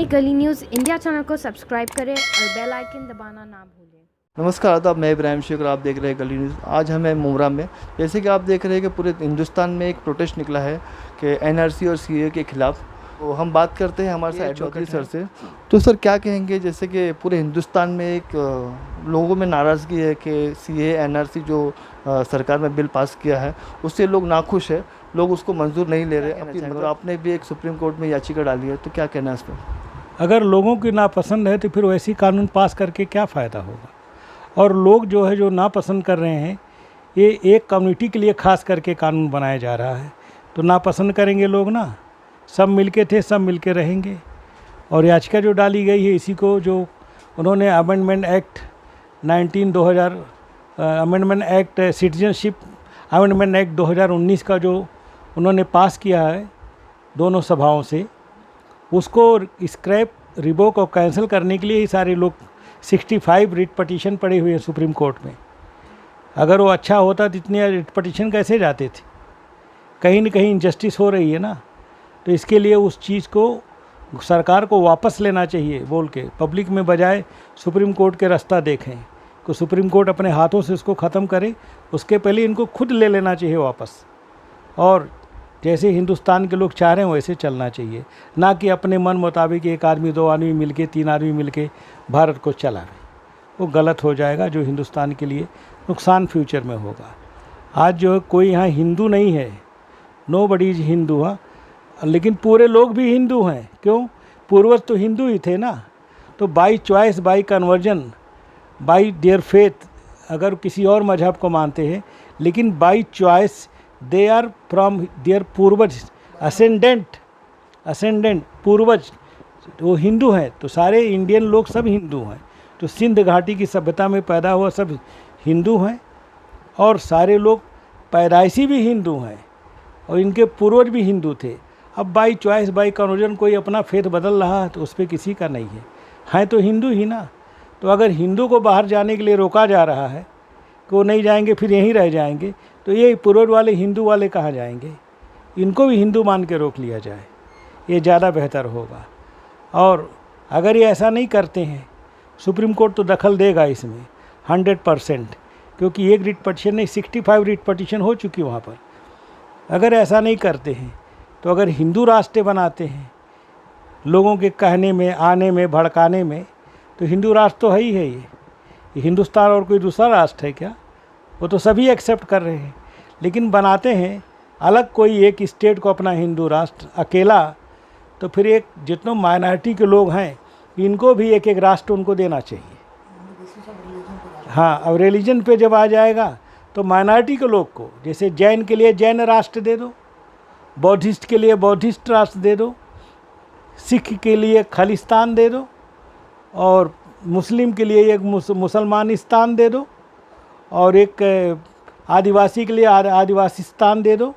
नई गली news India channel को सब्सक्राइब करें और बेल आइकन दबाना ना भूलें। नमस्कार आदाब, मैं इब्राहिम शेख और आप देख रहे हैं गली न्यूज़। आज हमें मुमरा में, जैसे कि आप देख रहे हैं कि पूरे हिंदुस्तान में एक प्रोटेस्ट निकला है कि एनआरसी और सीए के खिलाफ। तो हम बात करते हैं हमारे साथ चौधरी सर से। तो सर क्या कहेंगे, जैसे कि पूरे हिंदुस्तान में एक लोगों में नाराज़गी है कि सीए एनआरसी जो सरकार में बिल पास किया है उससे लोग नाखुश है, लोग उसको मंजूर नहीं ले रहे। मतलब आपने भी एक सुप्रीम कोर्ट में याचिका डाली है, तो क्या कहना है इस पर? अगर लोगों की नापसंद है तो फिर वैसी कानून पास करके क्या फ़ायदा होगा। और लोग जो है जो नापसंद कर रहे हैं, ये एक कम्युनिटी के लिए खास करके कानून बनाया जा रहा है, तो नापसंद करेंगे लोग ना। सब मिलके थे, सब मिलके रहेंगे। और याचिका जो डाली गई है इसी को, जो उन्होंने amendment act 2000 amendment act citizenship amendment act 2019 का जो उन्होंने पास किया है दोनों सभाओं से, उसको स्क्रैप रिवोक और कैंसिल करने के लिए ही सारे लोग 65 रिट पटिशन पड़े हुए हैं सुप्रीम कोर्ट में। अगर वो अच्छा होता तो इतने रिट पटिशन कैसे जाते थे? कहीं न कहीं इनजस्टिस हो रही है ना। तो इसके लिए उस चीज़ को सरकार को वापस लेना चाहिए बोल के पब्लिक में, बजाय सुप्रीम कोर्ट के रास्ता देखें कि सुप्रीम कोर्ट अपने हाथों से उसको ख़त्म करे। उसके पहले इनको खुद ले लेना चाहिए वापस, और जैसे हिंदुस्तान के लोग चाह रहे हैं वैसे चलना चाहिए, ना कि अपने मन मुताबिक एक आदमी, दो आदमी मिलके, तीन आदमी मिलके भारत को चलावे। वो गलत हो जाएगा, जो हिंदुस्तान के लिए नुकसान फ्यूचर में होगा। आज जो है कोई यहाँ हिंदू नहीं है, नो बडी इज हिंदू, हाँ, लेकिन पूरे लोग भी हिंदू हैं। क्यों? पूर्वज तो हिंदू ही थे ना। तो by choice, by conversion, by their faith, अगर किसी और मजहब को मानते हैं, लेकिन by choice they are from their पूर्वज, असेंडेंट पूर्वज वो हिंदू हैं। तो सारे इंडियन लोग सब हिंदू हैं। तो सिंध घाटी की सभ्यता में पैदा हुआ सब हिंदू हैं, और सारे लोग पैदाइशी भी हिंदू हैं, और इनके पूर्वज भी हिंदू थे। अब बाई चॉइस, बाई कन्वर्जन कोई अपना फेथ बदल रहा है तो उस पर किसी का नहीं है, हैं तो हिंदू ही ना। तो अगर हिंदू को बाहर जाने के लिए रोका जा रहा है कि वो नहीं जाएंगे, फिर यहीं रह जाएंगे, तो ये पूर्वज वाले हिंदू वाले कहाँ जाएंगे? इनको भी हिंदू मान के रोक लिया जाए, ये ज़्यादा बेहतर होगा। और अगर ये ऐसा नहीं करते हैं, सुप्रीम कोर्ट तो दखल देगा इसमें 100%, क्योंकि एक रिट पटिशन नहीं, 65 रिट पटिशन हो चुकी वहाँ पर। अगर ऐसा नहीं करते हैं, तो अगर हिंदू राष्ट्र बनाते हैं लोगों के कहने में, आने में, भड़काने में, तो हिंदू राष्ट्र तो है ही है। ये हिंदुस्तान और कोई दूसरा राष्ट्र है क्या? वो तो सभी एक्सेप्ट कर रहे हैं, लेकिन बनाते हैं अलग कोई एक स्टेट को अपना हिंदू राष्ट्र अकेला। तो फिर एक जितने माइनॉरिटी के लोग हैं, इनको भी एक एक राष्ट्र उनको देना चाहिए। हाँ, अब रिलीजन पे जब आ जाएगा तो माइनॉरिटी के लोग को, जैसे जैन के लिए जैन राष्ट्र दे दो, बौद्धिस्ट के लिए बौद्धिस्ट राष्ट्र दे दो, सिख के लिए खालिस्तान दे दो, और मुस्लिम के लिए एक मुसलमानिस्तान दे दो, और एक आदिवासी के लिए आदिवासीस्तान दे दो,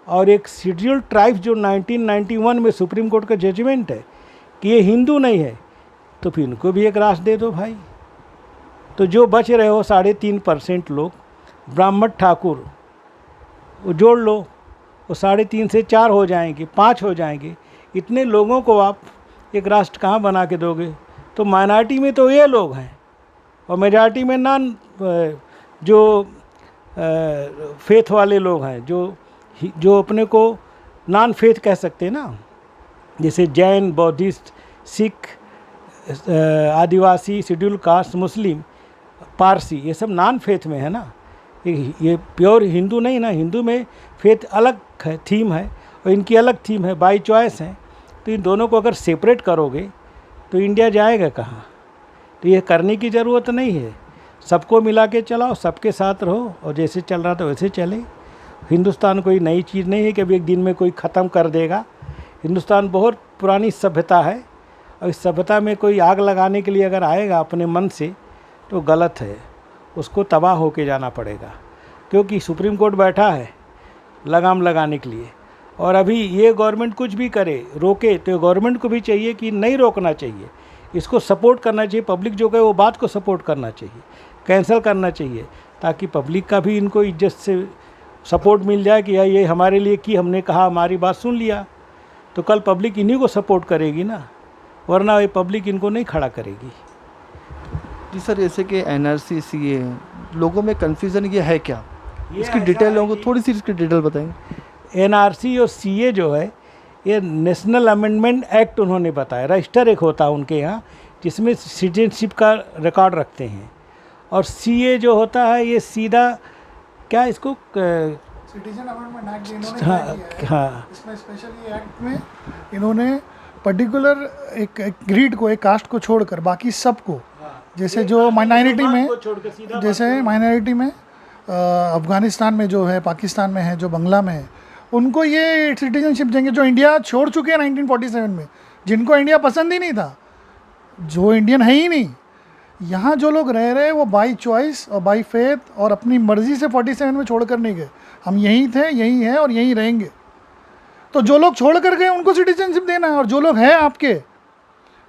और एक शेड्यूल्ड ट्राइब्स जो 1991 में सुप्रीम कोर्ट का जजमेंट है कि ये हिंदू नहीं है, तो फिर इनको भी एक राष्ट्र दे दो भाई। तो जो बच रहे हो 3.5% लोग, ब्राह्मण ठाकुर, वो जोड़ लो, वो 3.5 से 4 हो जाएंगे, 5 हो जाएंगे। इतने लोगों को आप एक राष्ट्र कहाँ बना के दोगे? तो माइनॉरिटी में तो ये लोग हैं, और मेजॉरिटी में नॉन जो फेथ वाले लोग हैं, जो अपने को नॉन फेथ कह सकते हैं ना, जैसे जैन, बौद्धिस्ट, सिख, आदिवासी, शेड्यूल कास्ट, मुस्लिम, पारसी, ये सब नॉन फेथ में है ना। ये प्योर हिंदू नहीं ना। हिंदू में फेथ अलग है, थीम है, और इनकी अलग थीम है, बाई चॉइस है। तो इन दोनों को अगर सेपरेट करोगे तो इंडिया जाएगा कहाँ? तो ये करने की ज़रूरत नहीं है। सबको मिला के चलाओ, सबके साथ रहो, और जैसे चल रहा था वैसे चले। हिंदुस्तान कोई नई चीज़ नहीं है कि अभी एक दिन में कोई ख़त्म कर देगा। हिंदुस्तान बहुत पुरानी सभ्यता है, और इस सभ्यता में कोई आग लगाने के लिए अगर आएगा अपने मन से, तो गलत है, उसको तबाह होके जाना पड़ेगा। क्योंकि सुप्रीम कोर्ट बैठा है लगाम लगाने के लिए, और अभी ये गवर्नमेंट कुछ भी करे, रोके, तो गवर्नमेंट को भी चाहिए कि नहीं रोकना चाहिए, इसको सपोर्ट करना चाहिए। पब्लिक जो कहे वो बात को सपोर्ट करना चाहिए, कैंसिल करना चाहिए, ताकि पब्लिक का भी इनको इज्जत से सपोर्ट मिल जाए कि ये हमारे लिए की, हमने कहा, हमारी बात सुन लिया, तो कल पब्लिक इन्हीं को सपोर्ट करेगी ना। वरना ये पब्लिक इनको नहीं खड़ा करेगी। जी सर, जैसे कि एनआरसी सीए लोगों में कन्फ्यूज़न ये है क्या, इसकी डिटेल लोगों को थोड़ी सी इसकी डिटेल बताएंगे। एनआरसी और सीए जो है ये नेशनल अमेंडमेंट एक्ट उन्होंने बताया, रजिस्टर एक होता है उनके यहाँ जिसमें सिटीजनशिप का रिकॉर्ड रखते हैं, और सीए जो होता है ये सीधा क्या इसको सिटीजन अमेंडमेंट एक्ट इन्होंने हाँ, किया है। हाँ इसमें स्पेशली एक्ट में इन्होंने पर्टिकुलर एक ग्रीड को, एक कास्ट को छोड़कर बाकी सबको, जैसे जो माइनॉरिटी में, जैसे माइनॉरिटी में अफ़गानिस्तान में जो है, पाकिस्तान में है, जो बांग्ला में है, उनको ये सिटीजनशिप देंगे जो इंडिया छोड़ चुके हैं 1947 में, जिनको इंडिया पसंद ही नहीं था, जो इंडियन है ही नहीं। यहाँ जो लोग रह रहे हैं वो बाई चॉइस और बाई फेथ और अपनी मर्ज़ी से 47 में छोड़ कर नहीं गए, हम यहीं थे, यहीं हैं और यहीं रहेंगे। तो जो लोग छोड़ कर गए उनको सिटीजनशिप देना है, और जो लोग हैं आपके,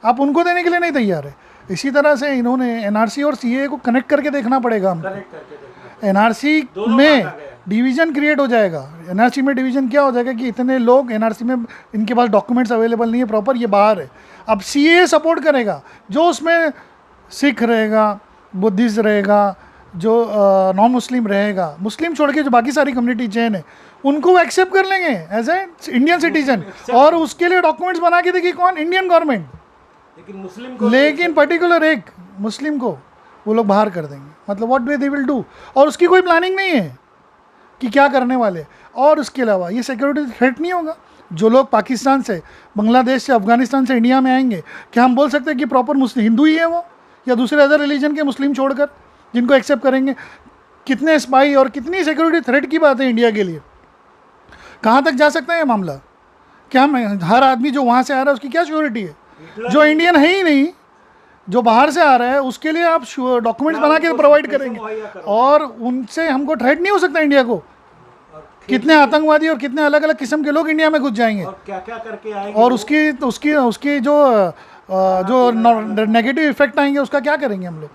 आप उनको देने के लिए नहीं तैयार है। इसी तरह से इन्होंने एनआरसी और सीए को कनेक्ट करके देखना पड़ेगा हमको। एनआरसी में डिवीज़न क्रिएट हो जाएगा। एनआरसी में डिवीज़न क्या हो जाएगा कि इतने लोग एनआरसी में, इनके पास डॉक्यूमेंट्स अवेलेबल नहीं है प्रॉपर, ये बाहर है। अब सीए सपोर्ट करेगा, जो उसमें सिख रहेगा, बुद्धिस्ट रहेगा, जो नॉन मुस्लिम रहेगा, मुस्लिम छोड़ के जो बाकी सारी कम्युनिटी चेन है, उनको वो एक्सेप्ट कर लेंगे एज ए इंडियन सिटीजन, और उसके लिए डॉक्यूमेंट्स बना के देगी कौन? Indian government. लेकिन पर्टिकुलर एक मुस्लिम को वो लोग बाहर कर देंगे। मतलब व्हाट दे विल डू, और उसकी कोई प्लानिंग नहीं है कि क्या करने वाले। और उसके अलावा ये सिक्योरिटी थ्रेट नहीं होगा। जो लोग पाकिस्तान से, बांग्लादेश से, अफगानिस्तान से इंडिया में आएंगे, क्या हम बोल सकते हैं कि प्रॉपर मुस्लिम हिंदू ही है वो, या दूसरे अदर रिलीजन के मुस्लिम छोड़कर जिनको एक्सेप्ट करेंगे? कितने स्पाई और कितनी सिक्योरिटी थ्रेट की बात है इंडिया के लिए। कहाँ तक जा सकता है ये मामला? क्या मैं, हर आदमी जो वहाँ से आ रहा है उसकी क्या सिक्योरिटी है? जो इंडियन है ही नहीं, जो बाहर से आ रहा है, उसके लिए आप डॉक्यूमेंट्स बना के प्रोवाइड करेंगे, और उनसे हमको थ्रेट नहीं हो सकता इंडिया को। कितने आतंकवादी और कितने अलग अलग किस्म के लोग इंडिया में घुस जाएंगे, और क्या क्या करके आएंगे, और उसकी जो नेगेटिव इफेक्ट आएंगे उसका क्या करेंगे हम लोग।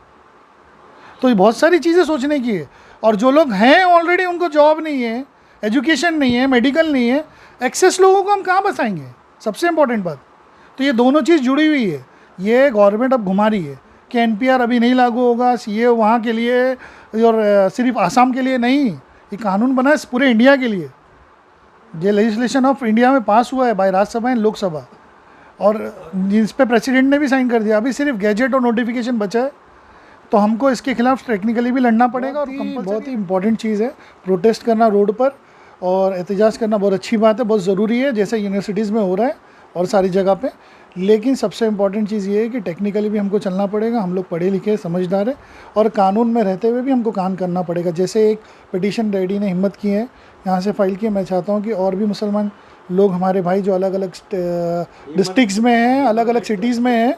तो ये बहुत सारी चीज़ें सोचने की है। और जो लोग हैं ऑलरेडी, उनको जॉब नहीं है, एजुकेशन नहीं है, मेडिकल नहीं है, एक्सेस लोगों को हम कहाँ बसाएंगे? सबसे इंपॉर्टेंट बात। तो ये दोनों चीज़ जुड़ी हुई है। ये गवर्नमेंट अब घुमा रही है कि एनपीआर अभी नहीं लागू होगा, सीए वहाँ के लिए और सिर्फ आसाम के लिए नहीं, ये कानून बना है पूरे इंडिया के लिए। ये लेजिस्लेशन ऑफ इंडिया में पास हुआ है बाय राज्यसभा एंड लोकसभा, और जिस पे प्रेसिडेंट ने भी साइन कर दिया। अभी सिर्फ गैजेट और नोटिफिकेशन बचा है, तो हमको इसके खिलाफ टेक्निकली भी लड़ना पड़ेगा। और बहुत ही इंपॉर्टेंट चीज़ है प्रोटेस्ट करना रोड पर, और एहतजाज करना बहुत अच्छी बात है, बहुत ज़रूरी है, जैसे यूनिवर्सिटीज़ में हो रहा है और सारी जगह पे। लेकिन सबसे इम्पॉर्टेंट चीज़ ये है कि टेक्निकली भी हमको चलना पड़ेगा। हम लोग पढ़े लिखे समझदार है, और कानून में रहते हुए भी हमको काम करना पड़ेगा। जैसे एक पिटीशन डैडी ने हिम्मत की है, यहाँ से फाइल की। मैं चाहता हूँ कि और भी मुसलमान लोग, हमारे भाई जो अलग अलग डिस्ट्रिक्ट्स में हैं, अलग अलग सिटीज़ में हैं,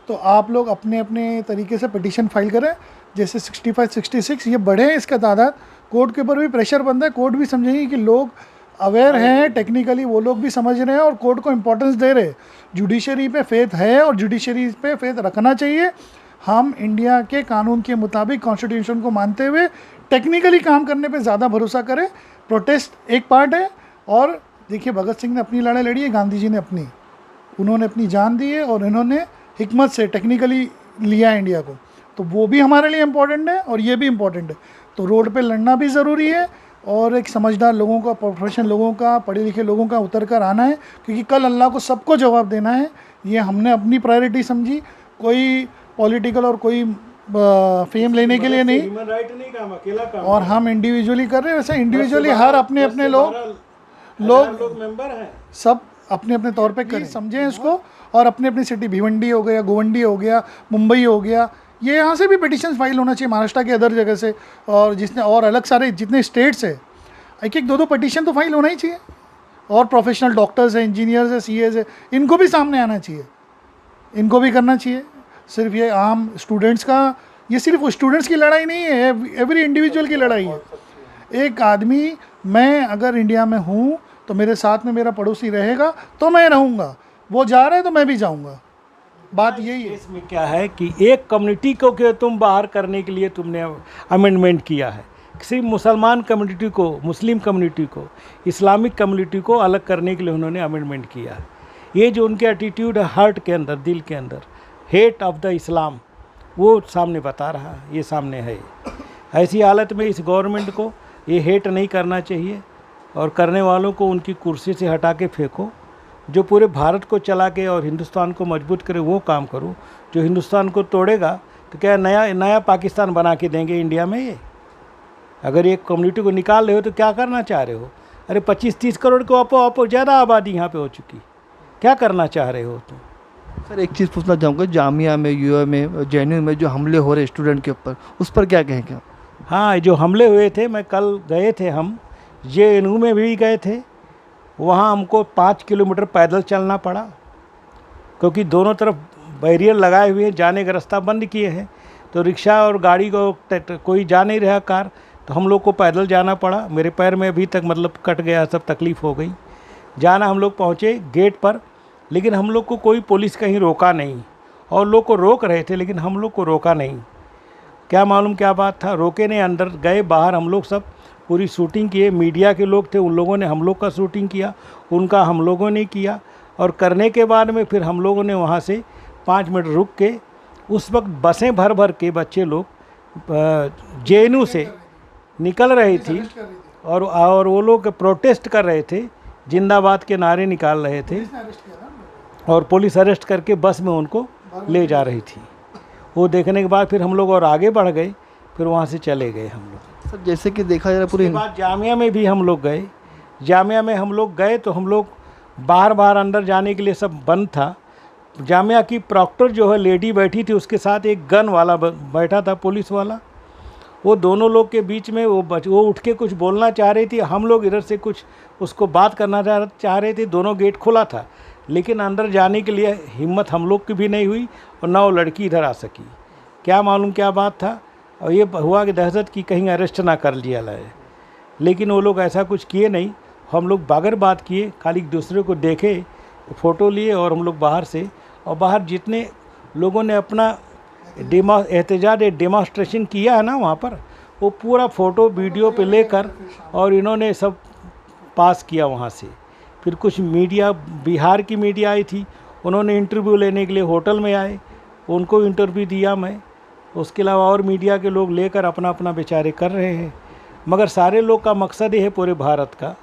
तो आप लोग अपने अपने तरीके से पिटीशन फाइल करें। जैसे 65, 66 ये बढ़े इसका तादाद। कोर्ट के ऊपर भी प्रेशर बनता है, कोर्ट भी समझेंगे कि लोग अवेयर हैं, टेक्निकली वो लोग भी समझ रहे हैं और कोर्ट को इम्पोर्टेंस दे रहे हैं। जुडिशरी पे फेथ है और जुडिशरी पे फेथ रखना चाहिए। हम इंडिया के कानून के मुताबिक कॉन्स्टिट्यूशन को मानते हुए टेक्निकली काम करने पे ज़्यादा भरोसा करें। प्रोटेस्ट एक पार्ट है, और देखिए भगत सिंह ने अपनी लड़ाई लड़ी है, गांधी जी ने अपनी, उन्होंने अपनी जान दी है, और इन्होंने हिकमत से टेक्निकली लिया है इंडिया को। तो वो भी हमारे लिए इम्पोर्टेंट है, और ये भी इम्पोर्टेंट है। तो रोड पे लड़ना भी ज़रूरी है, और एक समझदार लोगों का, प्रोफेशनल लोगों का, पढ़े लिखे लोगों का उतर कर आना है, क्योंकि कल अल्लाह को सबको जवाब देना है। ये हमने अपनी प्रायोरिटी समझी, कोई पॉलिटिकल और कोई फेम लेने के लिए नहीं, ह्यूमन राइट नहीं काम, अकेला काम, और हम इंडिविजुअली कर रहे हैं। वैसे इंडिविजुअली हर अपने अपने लोग मेंबर हैं, सब अपने अपने तौर पे करें, समझें इसको। और अपने अपनी सिटी, भिवंडी हो गया, गोवंडी हो गया, मुंबई हो गया, ये यहाँ से भी पिटिशन फाइल होना चाहिए, महाराष्ट्र के अदर जगह से, और जिसने और अलग सारे जितने स्टेट्स है, एक एक दो दो पिटिशन तो फाइल होना ही चाहिए। और प्रोफेशनल डॉक्टर्स हैं, इंजीनियर्स हैं, सीएस है, इनको भी सामने आना चाहिए, इनको भी करना चाहिए। सिर्फ ये आम स्टूडेंट्स का, ये सिर्फ स्टूडेंट्स की लड़ाई नहीं है, एवरी इंडिविजुअल की लड़ाई है। एक आदमी, मैं अगर इंडिया में हूँ तो मेरे साथ में मेरा पड़ोसी रहेगा तो मैं रहूँगा, वो जा रहा है तो मैं भी जाऊँगा। बात यही है। इसमें क्या है कि एक कम्युनिटी को के तुम बाहर करने के लिए तुमने अमेंडमेंट किया है, सिर्फ मुसलमान कम्युनिटी को, मुस्लिम कम्युनिटी को, इस्लामिक कम्युनिटी को अलग करने के लिए उन्होंने अमेंडमेंट किया है। ये जो उनके एटीट्यूड है हार्ट के अंदर, दिल के अंदर, हेट ऑफ द इस्लाम, वो सामने बता रहा है, ये सामने है। ऐसी हालत में इस गवर्नमेंट को ये हेट नहीं करना चाहिए और करने वालों को उनकी कुर्सी से हटा के फेंको। जो पूरे भारत को चला के और हिंदुस्तान को मजबूत करे वो काम करो। जो हिंदुस्तान को तोड़ेगा तो क्या नया पाकिस्तान बना के देंगे इंडिया में? ये अगर एक कम्युनिटी को निकाल रहे हो तो क्या करना चाह रहे हो? अरे 25-30 करोड़ को आपो ज़्यादा आबादी यहाँ पे हो चुकी, क्या करना चाह रहे हो तुम? सर एक चीज़ पूछना चाहूँगा, जामिया में, यूए में, जेएनयू में जो हमले हो रहे स्टूडेंट के ऊपर, उस पर क्या कहेंगे आप? हाँ, जो हमले हुए थे, मैं कल गए थे, हम जेएनयू में भी गए थे। वहाँ हमको 5 किलोमीटर पैदल चलना पड़ा क्योंकि दोनों तरफ बैरियर लगाए हुए हैं, जाने का रास्ता बंद किए हैं। तो रिक्शा और गाड़ी को कोई जा नहीं रहा, कार, तो हम लोग को पैदल जाना पड़ा। मेरे पैर में अभी तक मतलब कट गया, सब तकलीफ़ हो गई। जाना हम लोग पहुँचे गेट पर, लेकिन हम लोग को कोई पुलिस कहीं रोका नहीं, और लोग को रोक रहे थे लेकिन हम लोग को रोका नहीं। क्या मालूम क्या बात था, रोके नहीं। अंदर गए, बाहर हम लोग सब पूरी शूटिंग किए। मीडिया के लोग थे, उन लोगों ने हम लोग का शूटिंग किया, उनका हम लोगों ने किया। और करने के बाद में फिर हम लोगों ने वहाँ से 5 मिनट रुक के, उस वक्त बसें भर भर के बच्चे लोग जेएनयू से निकल रही थी और वो लोग प्रोटेस्ट कर रहे थे, जिंदाबाद के नारे निकाल रहे थे, और पुलिस अरेस्ट करके बस में उनको ले जा रही थी। वो देखने के बाद फिर हम लोग और आगे बढ़ गए, फिर वहाँ से चले गए हम लोग। सर जैसे कि देखा जा रहा पूरी बाद जामिया में भी हम लोग गए। जामिया में हम लोग गए तो हम लोग बाहर अंदर जाने के लिए सब बंद था। जामिया की प्रॉक्टर जो है लेडी बैठी थी, उसके साथ एक गन वाला बैठा था, पुलिस वाला। वो दोनों लोग के बीच में वो उठ के कुछ बोलना चाह रही थी, हम लोग इधर से कुछ उसको बात करना चाह रहे थे। दोनों गेट खुला था, लेकिन अंदर जाने के लिए हिम्मत हम लोग की भी नहीं हुई और ना वो लड़की इधर आ सकी। क्या मालूम क्या बात था, और ये हुआ कि दहशत की कहीं अरेस्ट ना कर लिया जाए, लेकिन वो लोग ऐसा कुछ किए नहीं। हम लोग बागर बात किए, खाली एक दूसरे को देखे, फ़ोटो लिए, और हम लोग बाहर से, और बाहर जितने लोगों ने अपना एहतजाज डेमोस्ट्रेशन किया है ना वहाँ पर, वो पूरा फ़ोटो वीडियो पे लेकर और इन्होंने सब पास किया वहाँ से। फिर कुछ मीडिया, बिहार की मीडिया आई थी, उन्होंने इंटरव्यू लेने के लिए होटल में आए, उनको इंटरव्यू दिया मैं। उसके अलावा और मीडिया के लोग लेकर अपना अपना बेचारे कर रहे हैं। मगर सारे लोग का मकसद ये है पूरे भारत का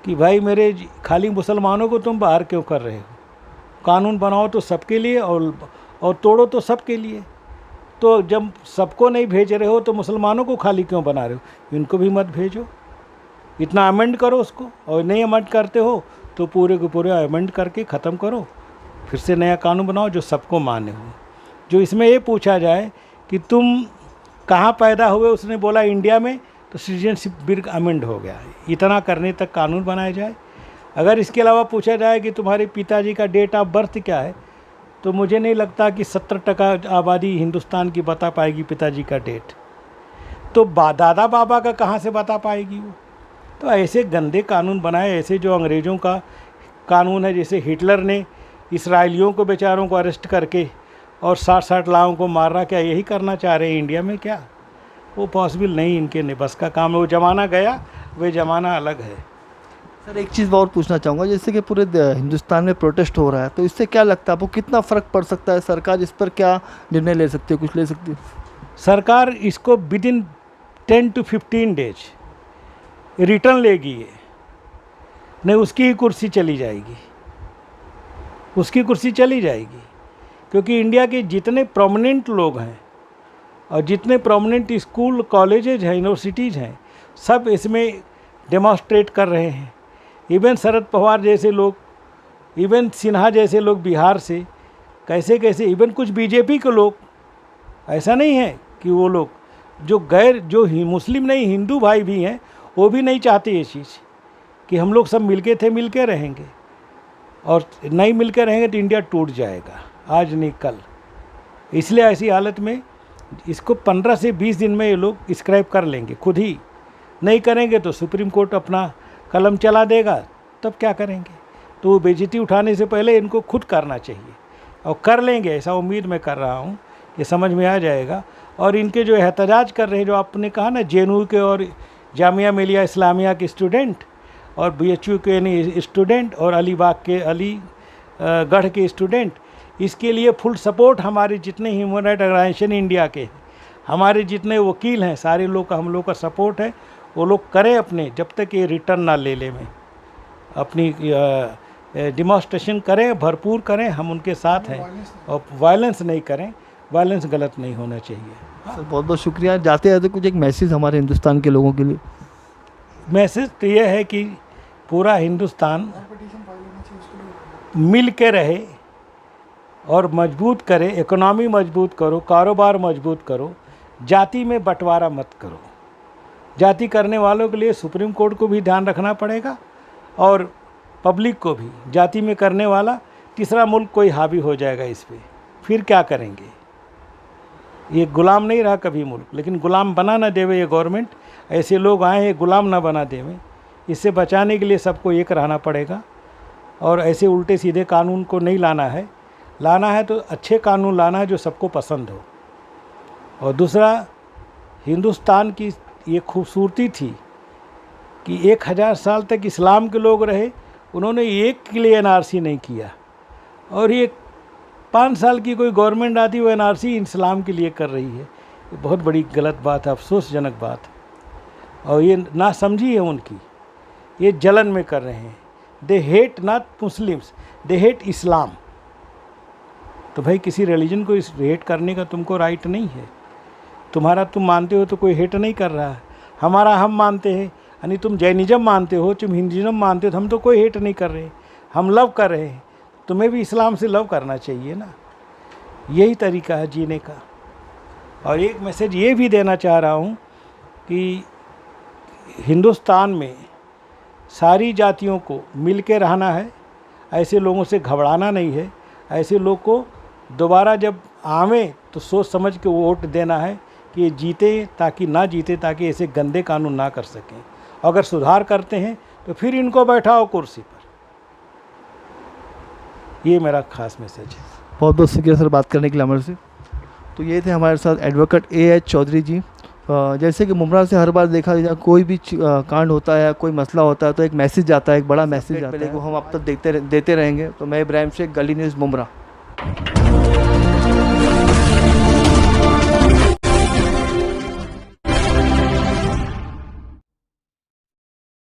कि भाई मेरे खाली मुसलमानों को तुम बाहर क्यों कर रहे हो? कानून बनाओ तो सबके लिए और तोड़ो तो सबके लिए। तो जब सबको नहीं भेज रहे हो तो मुसलमानों को खाली क्यों बना रहे हो? इनको भी मत भेजो, इतना अमेंड करो उसको, और नहीं अमेंड करते हो तो पूरे के पूरे अमेंड करके ख़त्म करो, फिर से नया कानून बनाओ जो सबको मान्य हो। जो इसमें ये पूछा जाए कि तुम कहाँ पैदा हुए, उसने बोला इंडिया में, तो सिटीजनशिप बिल अमेंड हो गया। इतना करने तक कानून बनाया जाए। अगर इसके अलावा पूछा जाए कि तुम्हारे पिताजी का डेट ऑफ बर्थ क्या है, तो मुझे नहीं लगता कि 70% आबादी हिंदुस्तान की बता पाएगी पिताजी का डेट। तो दादा बाबा का कहाँ से बता पाएगी वो? तो ऐसे गंदे कानून बनाए, ऐसे जो अंग्रेज़ों का कानून है, जैसे हिटलर ने इसराइलियों को बेचारों को अरेस्ट करके और 60-60 लाखों को मार रहा। क्या यही करना चाह रहे हैं इंडिया में? क्या वो पॉसिबल नहीं, इनके बस का काम है। वो ज़माना गया, वे ज़माना अलग है। सर एक चीज़ और पूछना चाहूँगा, जैसे कि पूरे हिंदुस्तान में प्रोटेस्ट हो रहा है, तो इससे क्या लगता है आपको, कितना फ़र्क पड़ सकता है? सरकार इस पर क्या निर्णय ले सकती है, कुछ ले सकती है? सरकार इसको विदिन 10 to 15 डेज रिटर्न लेगी, ये नहीं उसकी ही कुर्सी चली जाएगी, उसकी कुर्सी चली जाएगी। क्योंकि इंडिया के जितने प्रोमिनेंट लोग हैं और जितने प्रोमिनेंट स्कूल कॉलेजेज हैं, यूनिवर्सिटीज़ हैं, सब इसमें डेमोस्ट्रेट कर रहे हैं। इवन शरद पवार जैसे लोग, इवन सिन्हा जैसे लोग बिहार से, कैसे कैसे, इवन कुछ बीजेपी के लोग, ऐसा नहीं है कि वो लोग जो मुस्लिम नहीं, हिंदू भाई भी हैं, वो भी नहीं चाहते ये चीज़ कि हम लोग सब मिलके थे, मिलके रहेंगे, और नहीं मिलके रहेंगे तो इंडिया टूट जाएगा, आज नहीं कल। इसलिए ऐसी हालत में इसको 15 से 20 दिन में ये लोग स्क्रैप कर लेंगे खुद ही। नहीं करेंगे तो सुप्रीम कोर्ट अपना कलम चला देगा, तब क्या करेंगे? तो वो बेइज्जती उठाने से पहले इनको खुद करना चाहिए, और कर लेंगे, ऐसा उम्मीद मैं कर रहा हूँ, ये समझ में आ जाएगा। और इनके जो एहतजाज कर रहे हैं, जो आपने कहा ना, जेएनयू के और जामिया मिलिया इस्लामिया के स्टूडेंट, और बीएचयू के स्टूडेंट, और अलीबाग के गढ़ के स्टूडेंट। इसके लिए फुल सपोर्ट हमारे जितने ह्यूमन राइट ऑर्गेनाइजेशन इंडिया के, हमारे जितने वकील हैं, सारे लोग का हम लोग का सपोर्ट है। वो लोग करें अपने, जब तक ये रिटर्न ना ले ले में अपनी डिमॉन्स्ट्रेशन करें, भरपूर करें, हम उनके साथ हैं। और वायलेंस नहीं करें, वायलेंस गलत नहीं होना चाहिए। सर बहुत बहुत शुक्रिया। जाते जाते कुछ एक मैसेज हमारे हिंदुस्तान के लोगों के लिए। मैसेज तो ये है कि पूरा हिंदुस्तान मिल के रहे और मजबूत करे, इकोनॉमी मजबूत करो, कारोबार मजबूत करो, जाति में बंटवारा मत करो। जाति करने वालों के लिए सुप्रीम कोर्ट को भी ध्यान रखना पड़ेगा और पब्लिक को भी। जाति में करने वाला तीसरा मुल्क कोई हावी हो जाएगा इस पर, फिर क्या करेंगे? ये गुलाम नहीं रहा कभी मुल्क, लेकिन गुलाम बना ना देवे ये गवर्नमेंट। ऐसे लोग आए हैं गुलाम ना बना देवे। इससे बचाने के लिए सबको एक रहना पड़ेगा और ऐसे उल्टे सीधे कानून को नहीं लाना है। लाना है तो अच्छे कानून लाना है जो सबको पसंद हो। और दूसरा, हिंदुस्तान की ये खूबसूरती थी कि 1000 साल तक इस्लाम के लोग रहे, उन्होंने एक के लिए एनआरसी नहीं किया। और ये 5 साल की कोई गवर्नमेंट आती वो एनआरसी इस्लाम के लिए कर रही है। ये बहुत बड़ी गलत बात है, अफसोसजनक बात है। और ये नासमझी है उनकी, ये जलन में कर रहे हैं। They hate not Muslims, they hate Islam. तो भाई किसी रिलीजन को इस हेट करने का तुमको राइट नहीं है। तुम्हारा तुम मानते हो तो कोई हेट नहीं कर रहा है। हमारा हम मानते हैं, यानी तुम जैनिज़्म मानते हो, तुम हिंदुज़्म मानते हो, तो हम तो कोई हेट नहीं कर रहे, हम लव कर रहे हैं। तुम्हें भी इस्लाम से लव करना चाहिए ना। यही तरीका है जीने का। और एक मैसेज ये भी देना चाह रहा हूँ कि हिंदुस्तान में सारी जातियों को मिल के रहना है। ऐसे लोगों से घबराना नहीं है। ऐसे लोग को दोबारा जब आवे तो सोच समझ के वोट देना है कि ये जीते ताकि ना जीते, ताकि ऐसे गंदे कानून ना कर सकें। अगर सुधार करते हैं तो फिर इनको बैठाओ कुर्सी पर। ये मेरा खास मैसेज है। बहुत बहुत शुक्रिया सर बात करने के लिए हमारे से। तो ये थे हमारे साथ एडवोकेट AH चौधरी जी। जैसे कि मुमरा से हर बार देखा जाए कोई भी कांड होता है, कोई मसला होता है तो एक मैसेज आता है, एक बड़ा मैसेज आता है, वो हम अब तक देते रहेंगे। तो मैं इब्राहिम शेख, गली न्यूज़, मुमरा।